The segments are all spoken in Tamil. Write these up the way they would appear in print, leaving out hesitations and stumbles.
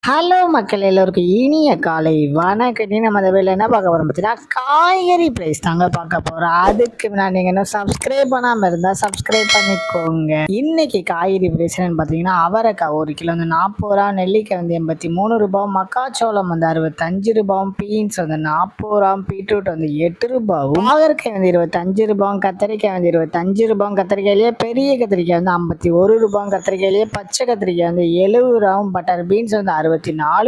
ஹலோ மக்கள் எல்லோருக்கும் இனிய காலை வணக்கம். நம்ம அந்த வேலை என்ன பார்க்க போகிறோம் பார்த்தீங்கன்னா, காய்கறி ப்ரைஸ் தாங்க பார்க்க போகிறோம். அதுக்கு முன்னாடி நீங்கள் இன்னும் சப்ஸ்கிரைப் பண்ணாமல் இருந்தால் சப்ஸ்கிரைப் பண்ணிக்கோங்க. இன்னைக்கு காய்கறி ப்ரைஸ் என்னன்னு பார்த்தீங்கன்னா, அவரைக்காய் 1 கிலோ வந்து 40 ரூபா, நெல்லிக்காய் வந்து 83 ரூபா, மக்காச்சோளம் வந்து 65 ரூபாயும், பீன்ஸ் வந்து 40 ரூபாயும், பீட்ரூட் வந்து 8 ரூபாயும், பாகற்காய் வந்து 25 ரூபாயும், கத்திரிக்காய் வந்து 25 ரூபாயும், கத்திரிக்காயிலேயே பெரிய கத்திரிக்காய் வந்து 51 ரூபாயும், கத்திரிக்காயிலேயே பச்சை கத்திரிக்காய் வந்து 70 ரூபாயும், பட்டர் பீன்ஸ் வந்து 64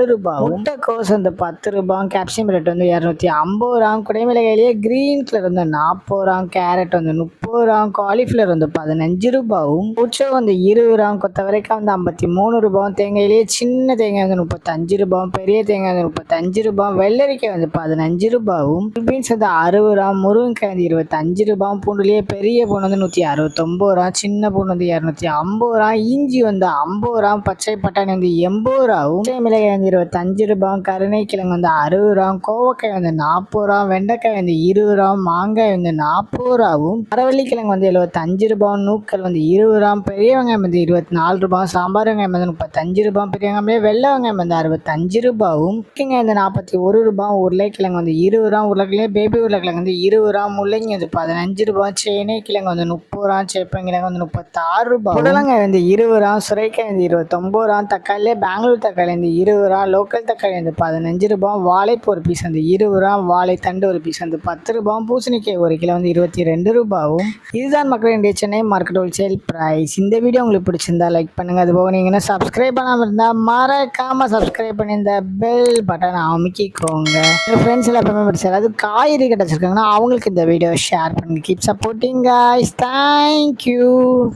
ரூபாயும், முட்டைக்கோஸ் வந்து 10 ரூபாயும், கேப்சியம் ரேட் வந்து 250 ரூபாயும், குடைமிளகாயிலேயே கிரீன் கலர் வந்து 40 ரூபாயும், கேரட் வந்து 30 ரூபாயும், காலிஃப்ளவர் வந்து 15 ரூபாயும், உச்சோ வந்து 20 ரூபாயும், கொத்தவரைக்காய் வந்து 53 ரூபாயும், தேங்காயிலேயே சின்ன தேங்காய் வந்து 35 ரூபாயும், பெரிய தேங்காய் வந்து 35 ரூபாயும், வெள்ளரிக்காய் வந்து 15 ரூபாயும், பீன்ஸ் வந்து 60 ரூபாயும், முருங்கைக்காய் வந்து 25 ரூபாயும், பூண்டுலேயே பெரிய பூண்டு வந்து 169 ரூபாயும், சின்ன பூண்டு வந்து 250 ரூபாயும், இஞ்சி வந்து 50 ரூபாயும், பச்சை பட்டாணி வந்து 80 ரூபாயும், மிளகாய் வந்து 25 ரூபாயும், கருணைக்கிழங்கு வந்து 60 ரூபாயும், கோவக்காய் வந்து 40 ரூபாயும், வெண்டைக்காய் வந்து 20 ரூபாயும், மாங்காய் வந்து 40 ரூபாயும், மரவள்ளிக்கிழங்கு வந்து 75 ரூபாயும், நூக்கல் வந்து 20 ரூபாயும், பெரிய வெங்காயம் வந்து 24 ரூபாயும், சாம்பார் வெங்காயம் வந்து 35 ரூபாயும், பெரிய வெங்காயம் வெள்ளை வெங்காயம் வந்து 65 ரூபாயும், முக்கியங்காய் வந்து 41 ரூபாயும், உருளைக்கிழங்கு வந்து 20 ரூபாயும், உருளைக்கிழங்கு பேபி உருளைக்கிழங்கு வந்து 20 ரூபாயும், முள்ளங்கி வந்து 15 ரூபாயும், சேனை கிழங்கு வந்து 30 ரூபாயும், சேப்பங்கிழங்கு வந்து 36 ரூபாயும், புடலங்காய் வந்து 20 ரூபாயும், சுரைக்காய் வந்து 29 ரூபாயும், தக்காளியே பெங்களூர் தக்காளி வந்து 20 ரூபா, லோக்கல் தக்காளி வந்து 15 ரூபாயும், வாழைப்பூ ஒரு பீஸ் வந்து 20 ரூபாயும், வாழைத்தண்டு ஒரு பீஸ் வந்து 10 ரூபாயும், பூசணிக்காய் 1 கிலோ வந்து 22 ரூபாயும். இதுதான் மக்களுடைய சென்னை மார்க்கெட் ஹோல்சேல் பிரைஸ். இந்த வீடியோ உங்களுக்கு பிடிச்சிருந்தா லைக் பண்ணுங்க. அதுபோக நீங்க என்ன சப்ஸ்கிரைப் பண்ணாமல் இருந்தால் மறக்காம சப்ஸ்கிரைப் பண்ணி இந்த பெல் பட்டனை அமுக்கிக்கோங்க. உங்கள் ஃப்ரெண்ட்ஸ் எல்லாம் எப்பவுமே படிச்சு அது காய்கறி கிடச்சிருக்காங்கன்னா அவங்களுக்கு இந்த வீடியோ ஷேர் பண்ணுங்க. Keep supporting guys. தேங்க்யூ.